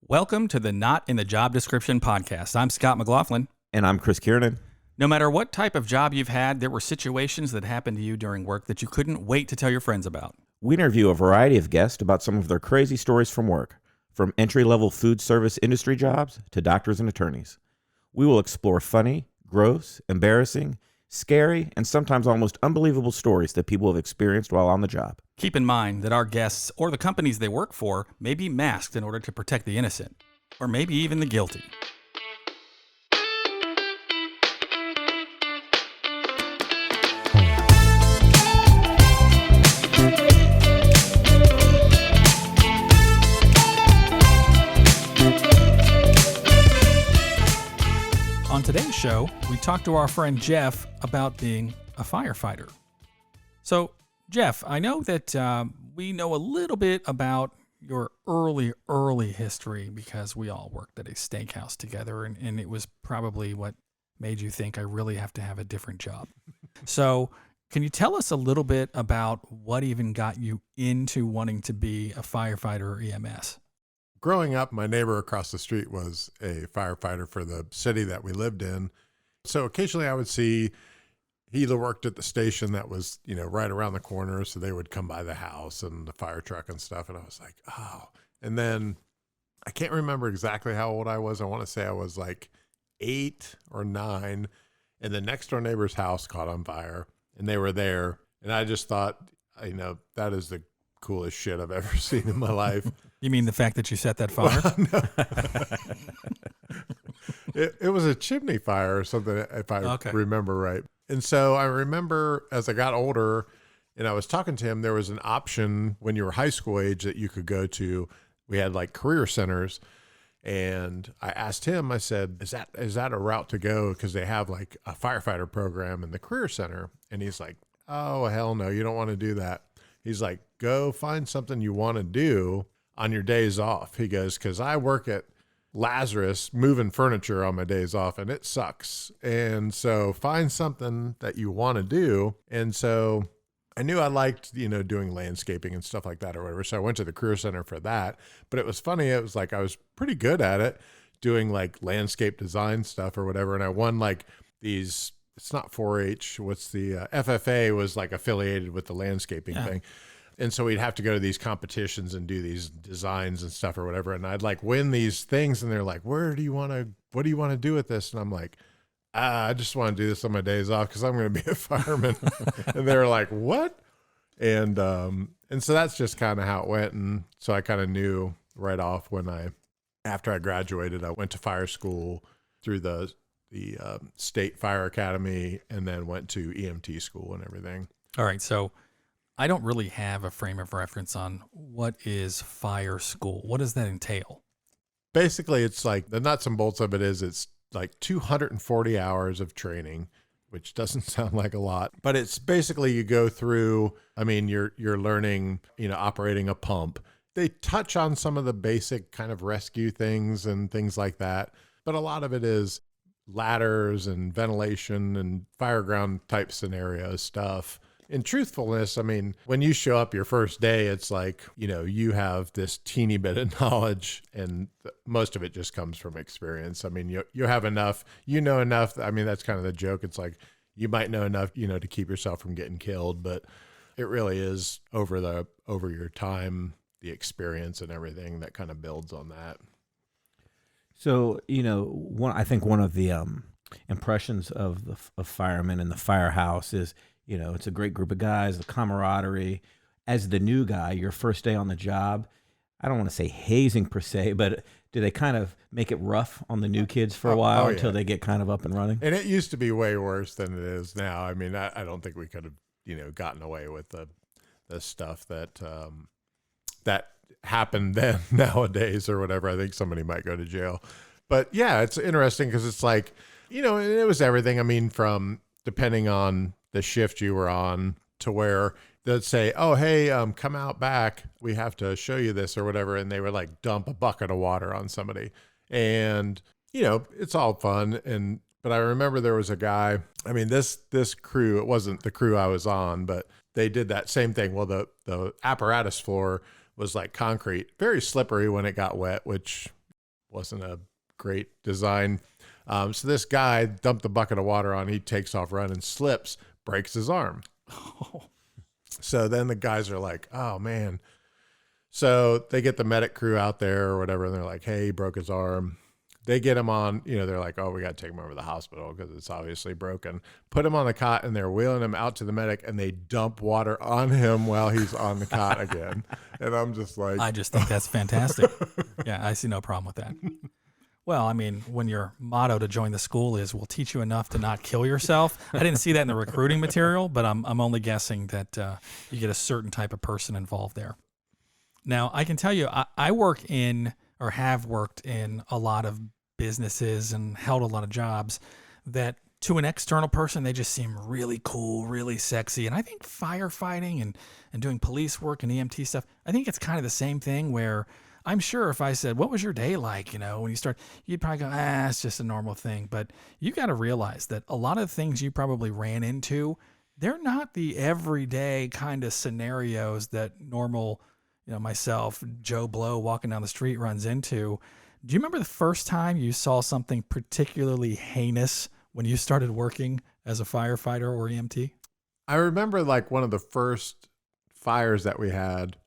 Welcome to the Not in the Job Description podcast. I'm Scott McLaughlin. And I'm Chris Kiernan. No matter what type of job you've had, there were situations that happened to you during work that you couldn't wait to tell your friends about. We interview a variety of guests about some of their crazy stories from work, from entry-level food service industry jobs to doctors and attorneys. We will explore funny, gross, embarrassing, scary, and sometimes almost unbelievable stories that people have experienced while on the job. Keep in mind that our guests or the companies they work for may be masked in order to protect the innocent, or maybe even the guilty. On today's show, we talked to our friend Jeff about being a firefighter. So, Jeff, I know that we know a little bit about your early history because we all worked at a steakhouse together, and it was probably what made you think I really have to have a different job. So, can you tell us a little bit about what even got you into wanting to be a firefighter or EMS? Growing up, my neighbor across the street was a firefighter for the city that we lived in. So occasionally I would see he either worked at the station that was, right around the corner. So they would come by the house and the fire truck and stuff. And I was like, oh. And then I can't remember exactly how old I was. I want to say I was like 8 or 9. And the next door neighbor's house caught on fire and they were there. And I just thought, that is the coolest shit I've ever seen in my life. You mean the fact that you set that fire? No. It was a chimney fire or something, if I remember right. And so I remember as I got older and I was talking to him, there was an option when you were high school age that you could go to. We had like career centers. And I asked him, I said, is that a route to go? Because they have like a firefighter program in the career center. And he's like, oh, hell no, you don't want to do that. He's like, go find something you want to do on your days off. He goes, because I work at Lazarus moving furniture on my days off and it sucks. And so find something that you want to do. And so I knew I liked, doing landscaping and stuff like that or whatever. So I went to the career center for that. But it was funny. It was like I was pretty good at it, doing like landscape design stuff or whatever. And I won like these. It's not 4-H. What's the FFA was like affiliated with the landscaping thing. And so we'd have to go to these competitions and do these designs and stuff or whatever. And I'd like win these things. And they're like, what do you want to do with this? And I'm like, I just want to do this on my days off because I'm going to be a fireman. And they were like, what? And so that's just kind of how it went. And so I kind of knew right off after I graduated, I went to fire school through the State Fire Academy and then went to EMT school and everything. All right. So I don't really have a frame of reference on what is fire school. What does that entail? Basically, it's like the nuts and bolts of it is it's like 240 hours of training, which doesn't sound like a lot, but it's basically you go through, you're learning, operating a pump. They touch on some of the basic kind of rescue things and things like that, but a lot of it is ladders and ventilation and fireground type scenario stuff. In truthfulness, when you show up your first day, it's like, you have this teeny bit of knowledge and most of it just comes from experience. You have enough, enough. That's kind of the joke. It's like, you might know enough, to keep yourself from getting killed, but it really is over your time, the experience and everything that kind of builds on that. So, I think one of the impressions of firemen in the firehouse is, it's a great group of guys, the camaraderie. As the new guy, your first day on the job, I don't want to say hazing per se, but do they kind of make it rough on the new kids for a while until they get kind of up and running? And it used to be way worse than it is now. I don't think we could have, gotten away with the stuff that happened then nowadays or whatever. I think somebody might go to jail. But yeah, it's interesting because it's like, and it was everything. From depending on the shift you were on to where they'd say, oh, hey, come out back. We have to show you this or whatever. And they would like dump a bucket of water on somebody. And, it's all fun. But I remember there was a guy, this crew, it wasn't the crew I was on, but they did that same thing. Well, the apparatus floor was like concrete, very slippery when it got wet, which wasn't a great design. So this guy dumped the bucket of water on, he takes off running, slips, breaks his arm. So then the guys are like, oh man. So they get the medic crew out there or whatever, and they're like, hey, he broke his arm. They get him on, they're like, oh, we got to take him over to the hospital because it's obviously broken. Put him on the cot, and they're wheeling him out to the medic, and they dump water on him while he's on the cot again. And I'm just like... I just think that's fantastic. Yeah, I see no problem with that. Well, I mean, when your motto to join the school is, we'll teach you enough to not kill yourself. I didn't see that in the recruiting material, but I'm only guessing that you get a certain type of person involved there. Now, I can tell you, I work in, or have worked in, a lot of businesses and held a lot of jobs that to an external person, they just seem really cool, really sexy. And I think firefighting and doing police work and EMT stuff, I think it's kind of the same thing where I'm sure if I said, what was your day like? When you start, you'd probably go, it's just a normal thing. But you got to realize that a lot of things you probably ran into, they're not the everyday kind of scenarios that normal, myself, Joe Blow walking down the street runs into. Do you remember the first time you saw something particularly heinous when you started working as a firefighter or EMT? I remember like one of the first fires that we had,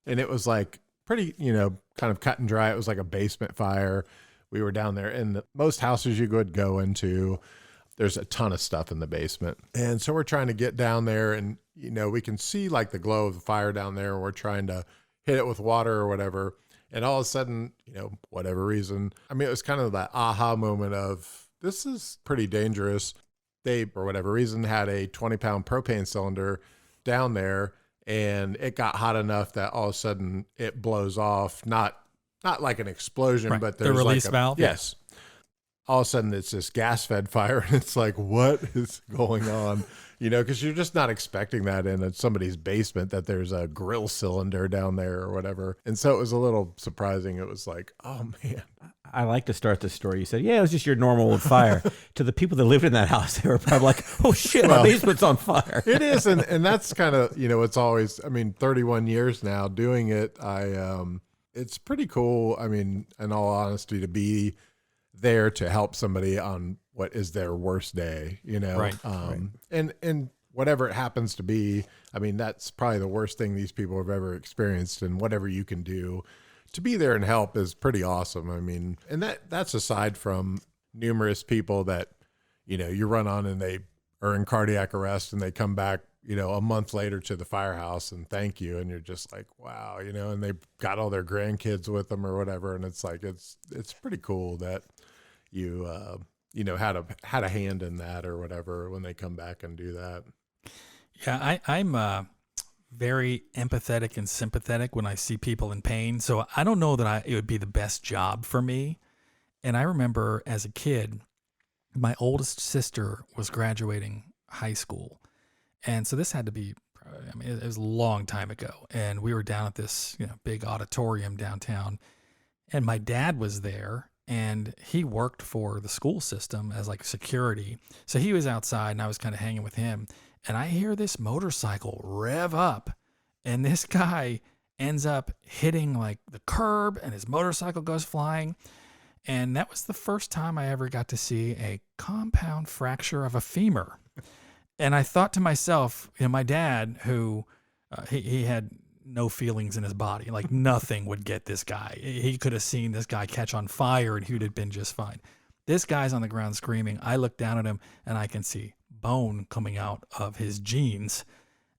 and it was like pretty, kind of cut and dry. It was like a basement fire. We were down there, and most houses you would go into, there's a ton of stuff in the basement. And so we're trying to get down there, and, we can see like the glow of the fire down there, and we're trying to hit it with water or whatever. And all of a sudden, whatever reason, it was kind of that aha moment of, this is pretty dangerous. They, for whatever reason, had a 20-pound propane cylinder down there, and it got hot enough that all of a sudden it blows off. Not like an explosion, right. But there's the release like valve. Yes. All of a sudden it's this gas-fed fire, and it's like, what is going on? Because you're just not expecting that in somebody's basement, that there's a grill cylinder down there or whatever. And so it was a little surprising. It was like, oh man. I like to start the story. You said, yeah, it was just your normal fire. To the people that lived in that house, they were probably like, oh shit, my basement's on fire. It is. And that's kind of, it's always, 31 years now doing it. It's pretty cool. In all honesty, to be there to help somebody on what is their worst day, Right. And whatever it happens to be, that's probably the worst thing these people have ever experienced, and whatever you can do to be there and help is pretty awesome. And that's aside from numerous people that, you run on and they are in cardiac arrest and they come back, a month later to the firehouse and thank you. And you're just like, wow, and they've got all their grandkids with them or whatever. And it's like, it's pretty cool that you, had a hand in that or whatever when they come back and do that. Yeah, I'm very empathetic and sympathetic when I see people in pain. So I don't know that it would be the best job for me. And I remember as a kid, my oldest sister was graduating high school. And so this had to be, it was a long time ago. And we were down at this, big auditorium downtown. And my dad was there, and he worked for the school system as like security. So he was outside, and I was kind of hanging with him. And I hear this motorcycle rev up, and this guy ends up hitting like the curb, and his motorcycle goes flying. And that was the first time I ever got to see a compound fracture of a femur. And I thought to myself, my dad, who he had no feelings in his body, like nothing would get this guy. He could have seen this guy catch on fire and he would have been just fine. This guy's on the ground screaming. I look down at him and I can see bone coming out of his jeans.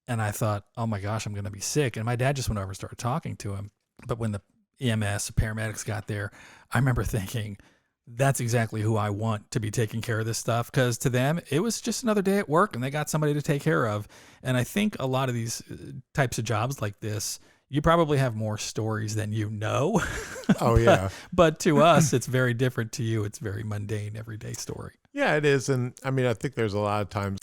And I thought, oh my gosh, I'm going to be sick. And my dad just went over and started talking to him. But when the EMS, paramedics got there, I remember thinking, that's exactly who I want to be taking care of this stuff. Because to them, it was just another day at work and they got somebody to take care of. And I think a lot of these types of jobs like this, you probably have more stories than you know. Oh, yeah. But to us, it's very different. To you, it's very mundane, everyday story. Yeah, it is. And I think there's a lot of times,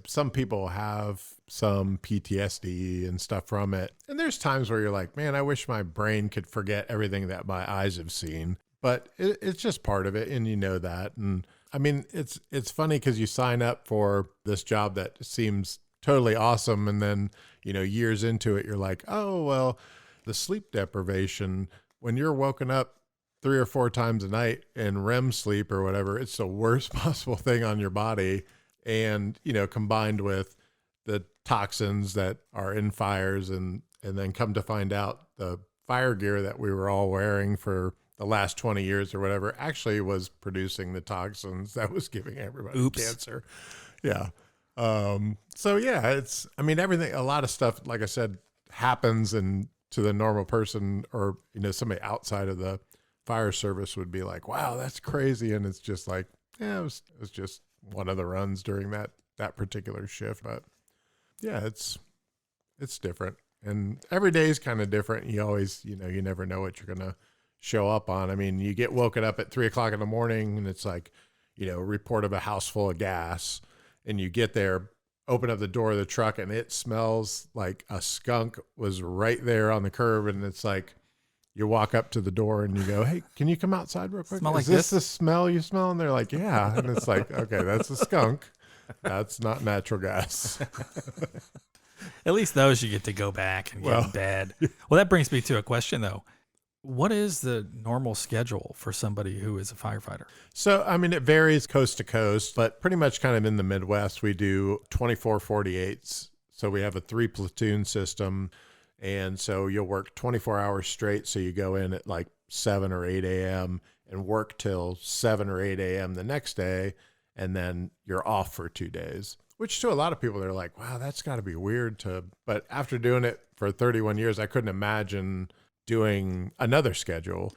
some people have some PTSD and stuff from it. And there's times where you're like, man, I wish my brain could forget everything that my eyes have seen. But it's just part of it. And that. And it's funny because you sign up for this job that seems totally awesome. And then, years into it, you're like, oh, well, the sleep deprivation, when you're woken up 3 or 4 times a night in REM sleep or whatever, it's the worst possible thing on your body. And, combined with the toxins that are in fires and then come to find out the fire gear that we were all wearing for the last 20 years or whatever actually was producing the toxins that was giving everybody cancer. Yeah. So yeah, everything, a lot of stuff, like I said, happens, and to the normal person or, somebody outside of the fire service would be like, wow, that's crazy. And it's just like, yeah, it was just one of the runs during that particular shift. But yeah, it's different, and every day is kind of different. You always, you never know what you're going to show up on. I mean, you get woken up at 3 o'clock in the morning and it's like, a report of a house full of gas, and you get there, open up the door of the truck, and it smells like a skunk was right there on the curb. And it's like, you walk up to the door and you go, hey, can you come outside real quick? Smell Is this the smell you smell? And they're like, yeah. And it's like, okay, that's a skunk. That's not natural gas. At least those you get to go back and get in bed. Well, that brings me to a question, though. What is the normal schedule for somebody who is a firefighter? So, it varies coast to coast, but pretty much kind of in the Midwest, we do 24/48s. So we have a 3 platoon system. And so you'll work 24 hours straight. So you go in at like 7 or 8 a.m. and work till 7 or 8 a.m. the next day. And then you're off for 2 days, which to a lot of people, they're like, wow, that's got to be weird but after doing it for 31 years, I couldn't imagine doing another schedule.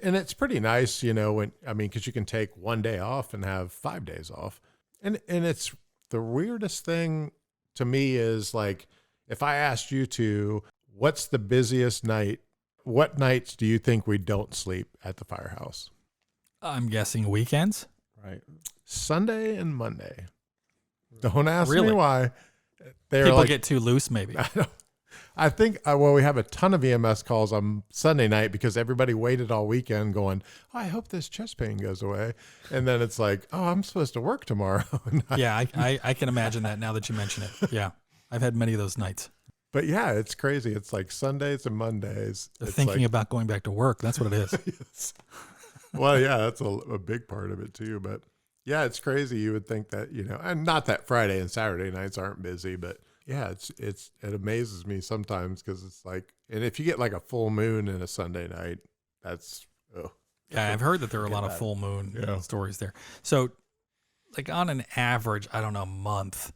And it's pretty nice, because you can take 1 day off and have 5 days off. And it's the weirdest thing to me is like, if I asked you what's the busiest night, what nights do you think we don't sleep at the firehouse? I'm guessing weekends. Right. Sunday and Monday. Don't ask me why. People get too loose, maybe. I think, we have a ton of EMS calls on Sunday night because everybody waited all weekend going, oh, I hope this chest pain goes away. And then it's like, oh, I'm supposed to work tomorrow. Yeah, I can imagine that now that you mention it. Yeah, I've had many of those nights. But yeah, it's crazy. It's like Sundays and Mondays. They're thinking about going back to work. That's what it is. Yes. Well, yeah, that's a big part of it too. But yeah, it's crazy. You would think that, and not that Friday and Saturday nights aren't busy, but yeah, it amazes me sometimes because it's like, and if you get like a full moon in a Sunday night, that's, yeah, I've heard that there are a lot of full moon stories there. So like on an average, I don't know, month,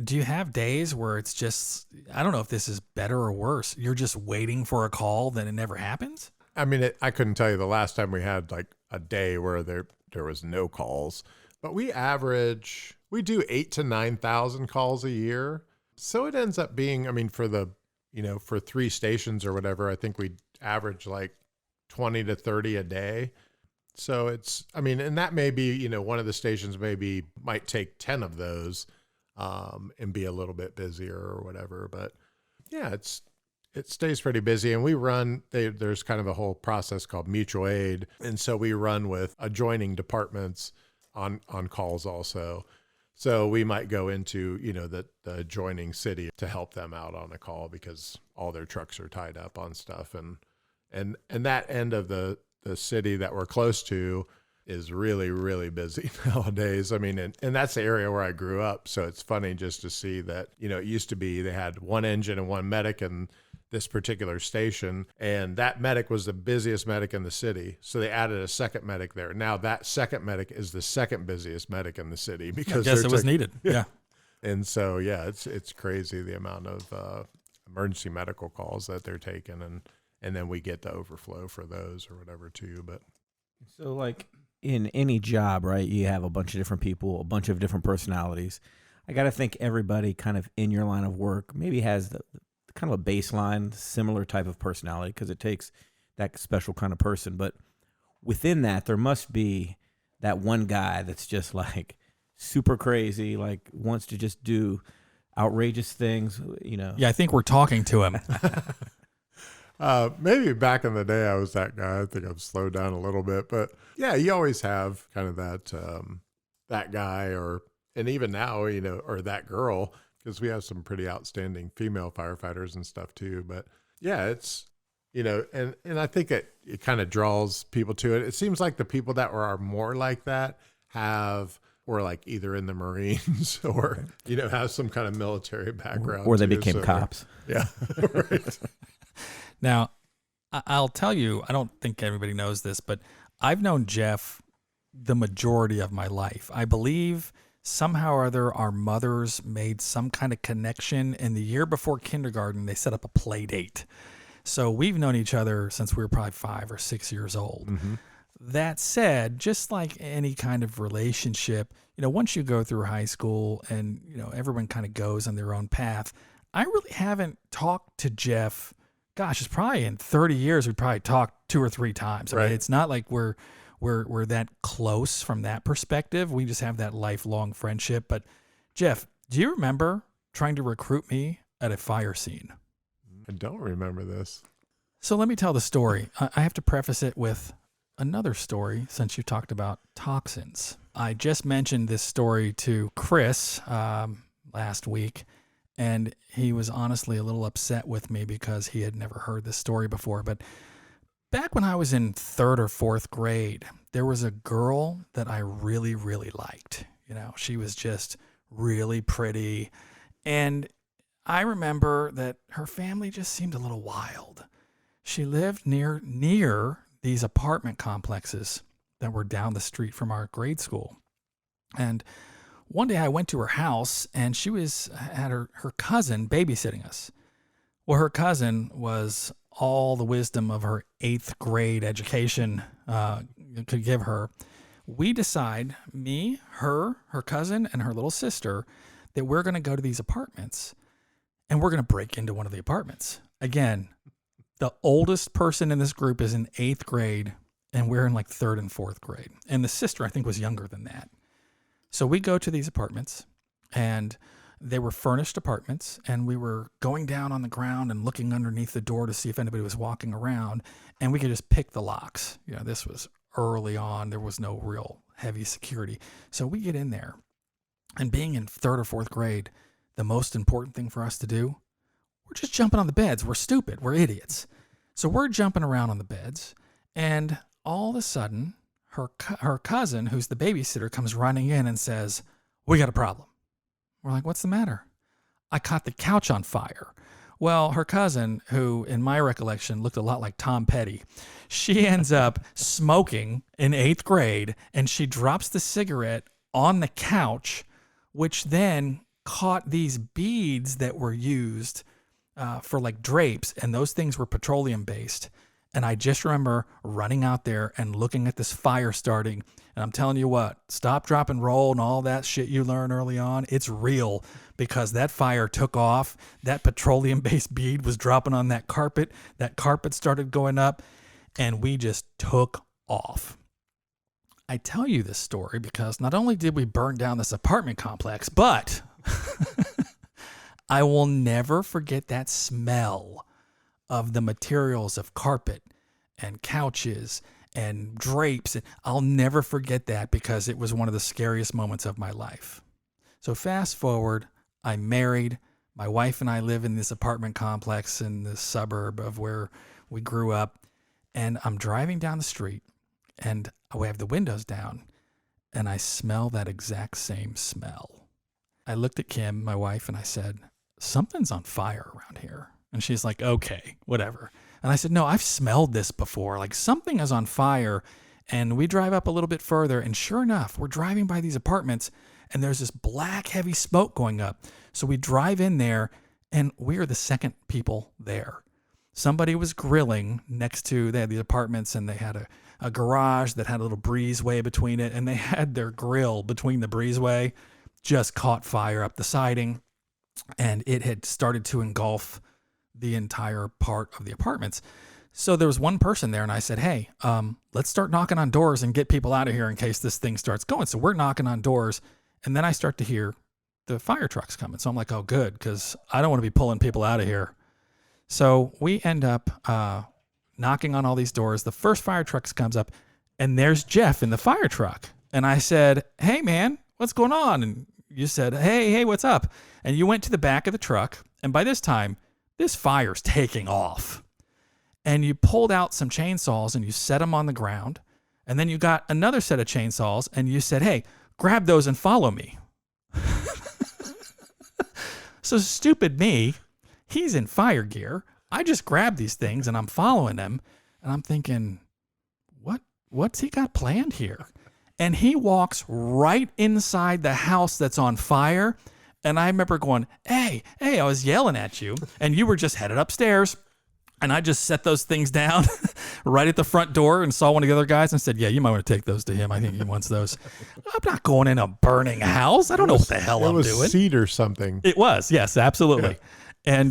do you have days where it's just, I don't know if this is better or worse, you're just waiting for a call, then it never happens? I couldn't tell you the last time we had like a day where there was no calls, but we do 8,000 to 9,000 calls a year. So it ends up being, for the, for 3 stations or whatever, I think we average like 20 to 30 a day. So it's, and that may be, one of the stations might take 10 of those and be a little bit busier or whatever. But yeah, it stays pretty busy. And we run, there's kind of a whole process called mutual aid. And so we run with adjoining departments on calls also. So we might go into, the adjoining city to help them out on a call because all their trucks are tied up on stuff. And that end of the city that we're close to is really, really busy nowadays. And that's the area where I grew up. So it's funny just to see that, it used to be they had one engine and one medic in this particular station, and that medic was the busiest medic in the city. So they added a second medic there. Now that second medic is the second busiest medic in the city because I guess it was needed. Yeah. And so, yeah, it's crazy the amount of emergency medical calls that they're taking, and then we get the overflow for those or whatever too. But so like in any job, right, you have a bunch of different people, a bunch of different personalities. I got to think everybody kind of in your line of work maybe has the kind of a baseline, similar type of personality because it takes that special kind of person. But within that, there must be that one guy that's just like super crazy, like wants to just do outrageous things, Yeah, I think we're talking to him. Maybe back in the day I was that guy. I think I've slowed down a little bit, but yeah, you always have kind of that guy and even now, or that girl, because we have some pretty outstanding female firefighters and stuff too. But yeah, it's, and I think it kind of draws people to it. It seems like the people that are more like that were like either in the Marines or, have some kind of military background. Or they became cops. Yeah. Right. Now, I'll tell you, I don't think everybody knows this, but I've known Jeff the majority of my life. I believe somehow or other our mothers made some kind of connection. In the year before kindergarten, they set up a play date. So we've known each other since we were probably 5 or 6 years old. Mm-hmm. That said, just like any kind of relationship, once you go through high school and, everyone kind of goes on their own path, I really haven't talked to Jeff. Gosh, it's probably in 30 years, we probably talked 2 or 3 times. I mean, it's not like we're that close from that perspective. We just have that lifelong friendship. But Jeff, do you remember trying to recruit me at a fire scene? I don't remember this. So let me tell the story. I have to preface it with another story since you talked about toxins. I just mentioned this story to Chris last week, and he was honestly a little upset with me because he had never heard this story before. But back when I was in 3rd or 4th grade, there was a girl that I really, really liked. She was just really pretty. And I remember that her family just seemed a little wild. She lived near these apartment complexes that were down the street from our grade school. And one day I went to her house and she had her cousin babysitting us. Well, her cousin was all the wisdom of her 8th grade education could give her. We decide, me, her cousin, and her little sister, that we're going to go to these apartments and we're going to break into one of the apartments. Again, the oldest person in this group is in 8th grade and we're in like 3rd and 4th grade. And the sister, I think, was younger than that. So we go to these apartments and they were furnished apartments, and we were going down on the ground and looking underneath the door to see if anybody was walking around, and we could just pick the locks. This was early on. There was no real heavy security. So we get in there, and being in 3rd or 4th grade, the most important thing for us to do, we're just jumping on the beds. We're stupid. We're idiots. So we're jumping around on the beds, and all of a sudden, her cousin, who's the babysitter, comes running in and says, "We got a problem." We're like, "What's the matter?" "I caught the couch on fire." Well, her cousin, who in my recollection looked a lot like Tom Petty, she ends up smoking in 8th grade, and she drops the cigarette on the couch, which then caught these beads that were used for like drapes, and those things were petroleum based. And I just remember running out there and looking at this fire starting. And I'm telling you what, stop, drop, and roll and all that shit you learn early on, it's real, because that fire took off. That petroleum-based bead was dropping on that carpet. That carpet started going up, and we just took off. I tell you this story because not only did we burn down this apartment complex, but I will never forget that smell of the materials of carpet and couches and drapes. I'll never forget that because it was one of the scariest moments of my life. So fast forward, I'm married. My wife and I live in this apartment complex in the suburb of where we grew up. And I'm driving down the street and we have the windows down and I smell that exact same smell. I looked at Kim, my wife, and I said, "Something's on fire around here." And she's like, "Okay, whatever." And I said, "No, I've smelled this before. Like something is on fire." And we drive up a little bit further. And sure enough, we're driving by these apartments and there's this black, heavy smoke going up. So we drive in there and we are the second people there. Somebody was grilling next to, they had the apartments and they had a garage that had a little breezeway between it. And they had their grill between the breezeway, just caught fire up the siding. And it had started to engulf the entire part of the apartments. So there was one person there and I said, "Hey, let's start knocking on doors and get people out of here in case this thing starts going." So we're knocking on doors and then I start to hear the fire trucks coming. So I'm like, "Oh, good, because I don't want to be pulling people out of here." So we end up knocking on all these doors. The first fire truck comes up and there's Jeff in the fire truck. And I said, "Hey man, what's going on?" And you said, hey, what's up?" And you went to the back of the truck. And by this time, this fire's taking off. and you pulled out some chainsaws and you set them on the ground. And then you got another set of chainsaws and you said, hey, grab those and follow me. So stupid me, he's in fire gear. I just grabbed these things and I'm following him. And I'm thinking, what's he got planned here? And he walks right inside the house that's on fire. And I remember going, hey, I was yelling at you. And you were just headed upstairs. And I just set those things down right at the front door and saw one of the other guys and said, yeah, you might want to take those to him. I think he wants those. I'm not going in a burning house. I don't know what the hell I'm doing. It was seed or something. It was. Yes, absolutely. Yeah. And,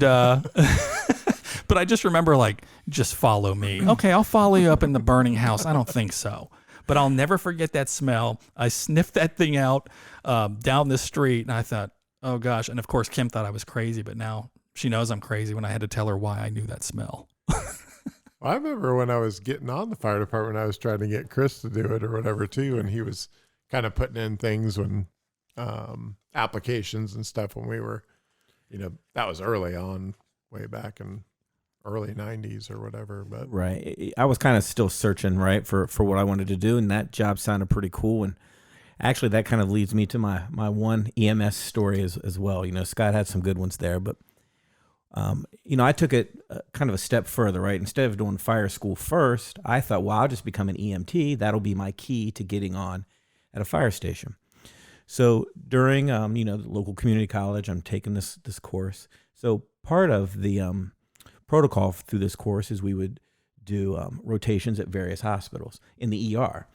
but I just remember like, just follow me. Okay, I'll follow you up in the burning house. I don't think so. But I'll never forget that smell. I sniffed that thing out down the street and I thought, oh gosh. And of course, Kim thought I was crazy, but now she knows I'm crazy when I had to tell her why I knew that smell. I remember when I was getting on the fire department, I was trying to get Chris to do it or whatever too. And he was kind of putting in things when applications and stuff when we were, that was early on, way back in early 90s or whatever. But right. I was kind of still searching, right, for what I wanted to do. And that job sounded pretty cool. And actually that kind of leads me to my one EMS story as well. Scott had some good ones there, but I took it kind of a step further, right? Instead of doing fire school first, I thought, well, I'll just become an EMT. That'll be my key to getting on at a fire station. So during, the local community college, I'm taking this course. So part of the protocol through this course is we would do rotations at various hospitals in the ER.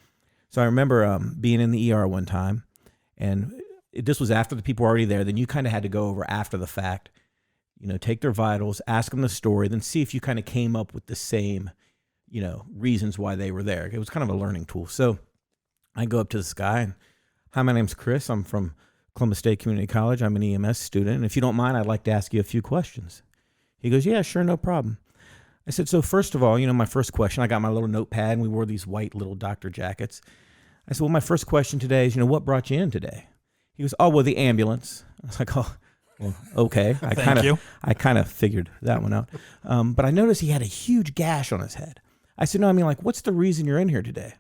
So I remember being in the ER one time, and this was after the people were already there. Then you kind of had to go over after the fact, take their vitals, ask them the story, then see if you kind of came up with the same, reasons why they were there. It was kind of a learning tool. So I go up to this guy and, hi, my name's Chris. I'm from Columbus State Community College. I'm an EMS student. And if you don't mind, I'd like to ask you a few questions. He goes, yeah, sure, no problem. I said, so first of all, my first question, I got my little notepad and we wore these white little doctor jackets. I said, well, my first question today is, what brought you in today? He goes, oh, well, the ambulance. I was like, oh, well, okay. I kind of figured that one out. But I noticed he had a huge gash on his head. I said, no, I mean, like, what's the reason you're in here today?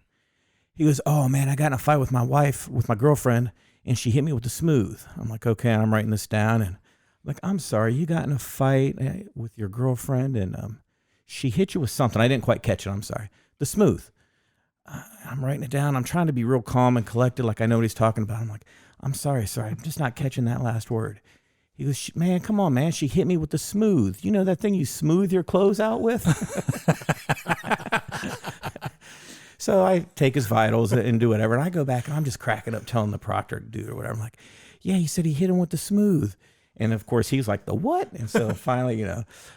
He goes, oh man, I got in a fight with my girlfriend, and she hit me with the smooth. I'm like, okay, and I'm writing this down, and I'm like, I'm sorry, you got in a fight with your girlfriend, and she hit you with something. I didn't quite catch it. I'm sorry. The smooth. I'm writing it down. I'm trying to be real calm and collected, like I know what he's talking about. I'm like, I'm sorry. I'm just not catching that last word. He goes, man, come on, man. She hit me with the smooth. You know that thing you smooth your clothes out with? So I take his vitals and do whatever. And I go back and I'm just cracking up telling the proctor dude or whatever. I'm like, yeah, he said he hit him with the smooth. And of course he's like, the what? And so finally,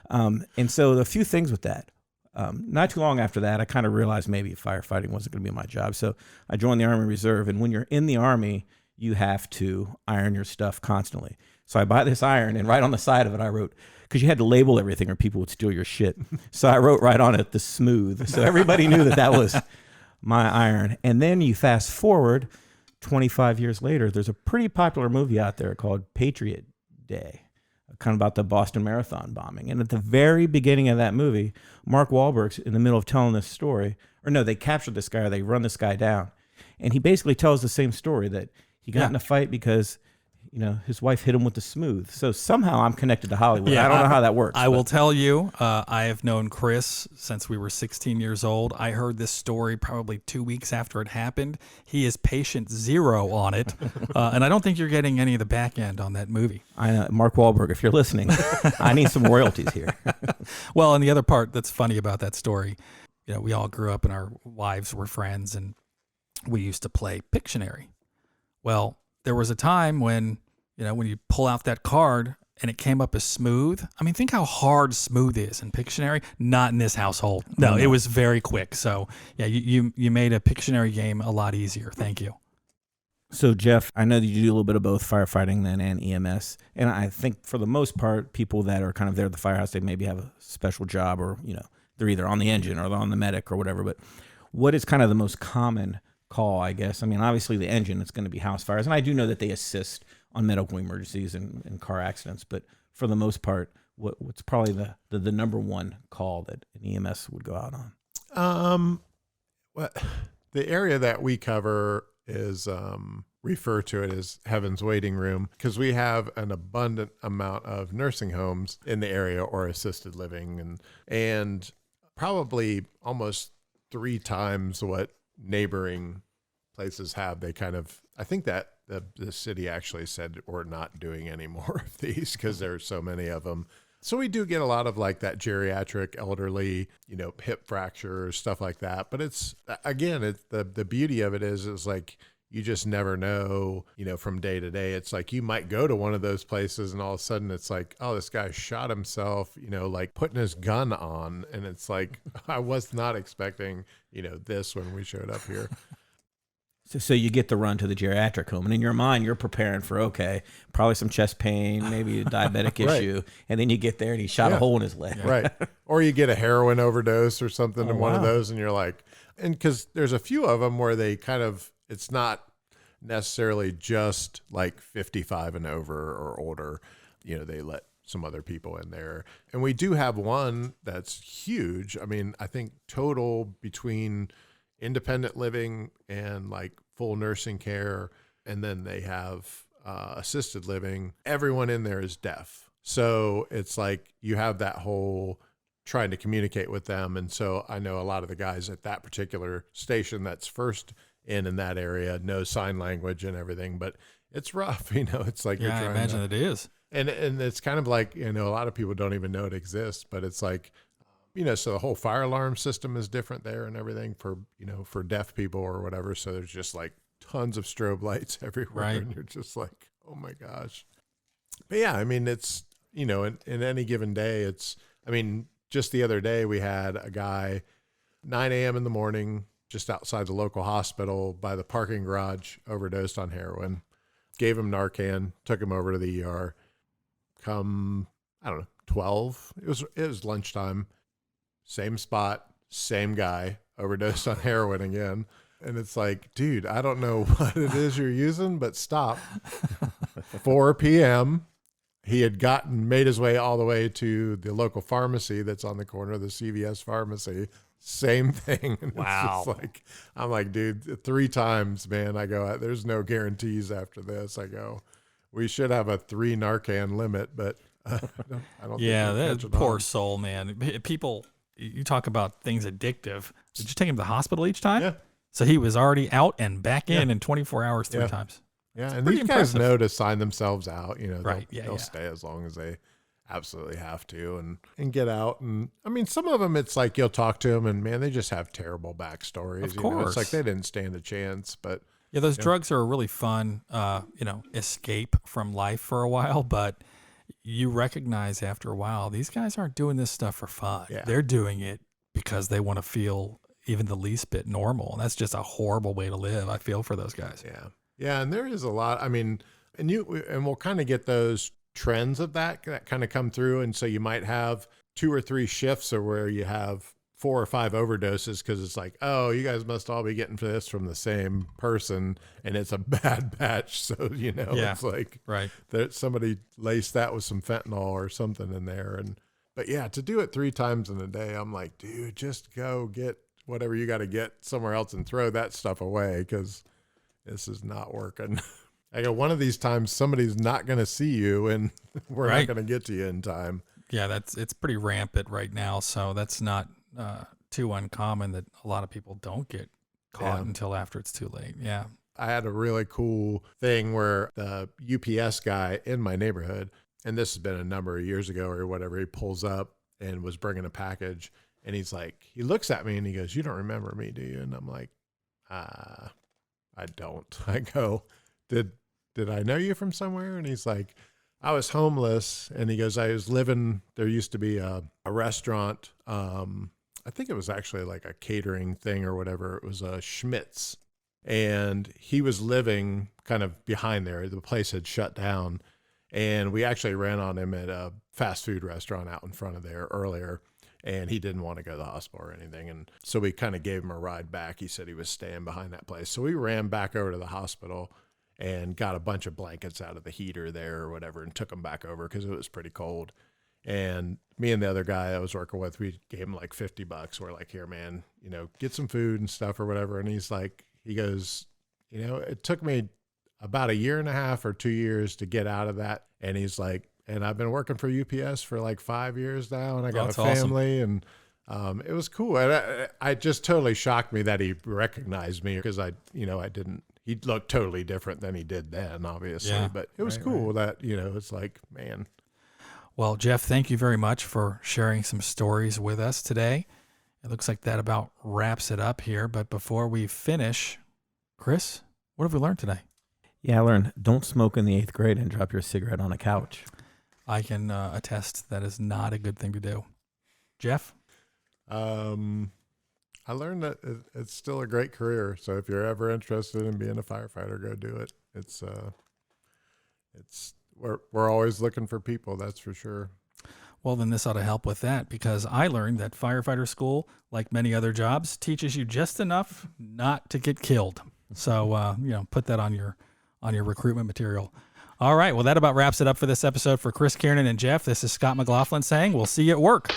and so a few things with that. Not too long after that, I kind of realized maybe firefighting wasn't going to be my job. So I joined the Army Reserve. And when you're in the Army, you have to iron your stuff constantly. So I buy this iron, and right on the side of it, I wrote, because you had to label everything or people would steal your shit. So I wrote right on it, the smooth. So everybody knew that was my iron. And then you fast forward 25 years later, there's a pretty popular movie out there called Patriot Day, kind of about the Boston Marathon bombing. And at the very beginning of that movie, Mark Wahlberg's in the middle of telling this story. Or no, they captured this guy, or they run this guy down. And he basically tells the same story, that he got in a fight because his wife hit him with the smooth. So somehow I'm connected to Hollywood. Yeah, I don't know how that works. I will tell you, I have known Chris since we were 16 years old. I heard this story probably 2 weeks after it happened. He is patient zero on it. And I don't think you're getting any of the back end on that movie. Mark Wahlberg, if you're listening, I need some royalties here. Well, and the other part that's funny about that story, we all grew up and our wives were friends and we used to play Pictionary. Well, there was a time when, when you pull out that card and it came up as smooth. I mean, think how hard smooth is in Pictionary. Not in this household. No, it was very quick. So yeah, you made a Pictionary game a lot easier. Thank you. So Jeff, I know that you do a little bit of both firefighting then and EMS. And I think for the most part, people that are kind of there at the firehouse, they maybe have a special job, or, they're either on the engine or they're on the medic or whatever. But what is kind of the most common call, I guess? I mean, obviously the engine, it's going to be house fires. And I do know that they assist on medical emergencies and car accidents. But for the most part, what's probably the number one call that an EMS would go out on? Well, the area that we cover is refer to it as Heaven's Waiting Room, because we have an abundant amount of nursing homes in the area or assisted living, and probably almost 3 times what neighboring places have. They kind of, I think that the city actually said we're not doing any more of these because there's so many of them. So we do get a lot of like that geriatric, elderly, hip fractures, stuff like that. But it's, again, it's the beauty of it is like, you just never know, from day to day. It's like you might go to one of those places and all of a sudden it's like, oh, this guy shot himself, like putting his gun on. And it's like, I was not expecting, this when we showed up here. So you get the run to the geriatric home, and in your mind, you're preparing for, okay, probably some chest pain, maybe a diabetic Right. issue. And then you get there and he shot a hole in his leg. Right. Or you get a heroin overdose or something in one of those, and you're like, and because there's a few of them where they kind of, it's not necessarily just like 55 and over or older, they let some other people in there. And we do have one that's huge. I mean, I think total between independent living and like full nursing care, and then they have assisted living, everyone in there is deaf. So it's like you have that whole trying to communicate with them. And so I know a lot of the guys at that particular station that's first in that area know sign language and everything, but it's rough. It's like, yeah, I imagine it is. And it's kind of like, a lot of people don't even know it exists, but it's like, so the whole fire alarm system is different there and everything for, for deaf people or whatever. So there's just like tons of strobe lights everywhere. Right. And you're just like, oh my gosh. But yeah, I mean, it's, in any given day, just the other day we had a guy 9 a.m. in the morning, just outside the local hospital by the parking garage, overdosed on heroin, gave him Narcan, took him over to the ER. Come, I don't know, 12. It was lunchtime. Same spot, same guy, overdosed on heroin again. And it's like, dude, I don't know what it is you're using, but stop. 4 p.m. He had made his way all the way to the local pharmacy that's on the corner, the CVS pharmacy. Same thing. And Wow. It's just like, I'm like, dude, 3 times, man. I go, there's no guarantees after this. I go, we should have a 3 Narcan limit, but I don't Yeah, think that poor soul, man. People, you talk about things addictive. Did you take him to the hospital each time? Yeah. So he was already out and back in 24 hours 3 times. Yeah, It's and pretty these guys impressive. know to sign themselves out. Right, They'll stay as long as they absolutely have to and get out. And I mean, some of them, it's like you'll talk to them and man, they just have terrible backstories. Of course. It's like they didn't stand a chance. But Yeah, those drugs are a really fun, escape from life for a while, but you recognize after a while, these guys aren't doing this stuff for fun. Yeah. They're doing it because they want to feel even the least bit normal. And that's just a horrible way to live. I feel for those guys. yeah, and there is a lot. I mean, and we'll kind of get those trends of that kind of come through. And so you might have 2 or 3 shifts or where you have 4 or 5 overdoses because it's like, oh, you guys must all be getting this from the same person, and it's a bad batch. So it's like Right. that somebody laced that with some fentanyl or something in there. But yeah, to do it 3 times in a day, I'm like, dude, just go get whatever you got to get somewhere else and throw that stuff away because this is not working. I go, one of these times somebody's not going to see you and we're not going to get to you in time. Yeah, it's pretty rampant right now. So that's not too uncommon that a lot of people don't get caught until after it's too late. Yeah. I had a really cool thing where the UPS guy in my neighborhood, and this has been a number of years ago or whatever, he pulls up and was bringing a package. And he's like, he looks at me and he goes, "You don't remember me, do you?" And I'm like, I don't. I go, did I know you from somewhere? And he's like, I was homeless. And he goes, I was living, there used to be a restaurant. I think it was actually like a catering thing or whatever. It was a Schmitz. And he was living kind of behind there. The place had shut down. And we actually ran on him at a fast food restaurant out in front of there earlier. And he didn't want to go to the hospital or anything. And so we kind of gave him a ride back. He said he was staying behind that place. So we ran back over to the hospital and got a bunch of blankets out of the heater there or whatever and took them back over because it was pretty cold. And me and the other guy I was working with, we gave him like $50. We're like, here, man, get some food and stuff or whatever. And he goes, it took me about 1.5 years or 2 years to get out of that. And he's like, and I've been working for UPS for like 5 years now, and I got a family. Awesome. And it was cool. And I just totally shocked me that he recognized me, because I didn't. He looked totally different than he did then, obviously. Yeah, but it was cool that, it's like, man. Well, Jeff, thank you very much for sharing some stories with us today. It looks like that about wraps it up here. But before we finish, Chris, what have we learned today? Yeah, I learned don't smoke in the 8th grade and drop your cigarette on a couch. I can attest that is not a good thing to do. Jeff? I learned that it's still a great career. So if you're ever interested in being a firefighter, go do it. We're always looking for people, that's for sure. Well, then this ought to help with that, because I learned that firefighter school, like many other jobs, teaches you just enough not to get killed. So, put that on your recruitment material. All right. Well, that about wraps it up for this episode. For Chris Kiernan and Jeff, this is Scott McLaughlin saying we'll see you at work.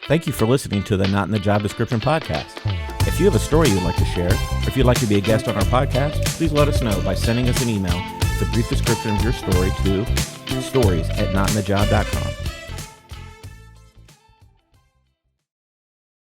Thank you for listening to the Not in the Job Description podcast. If you have a story you'd like to share, or if you'd like to be a guest on our podcast, please let us know by sending us an email with a brief description of your story to stories@notinthejob.com.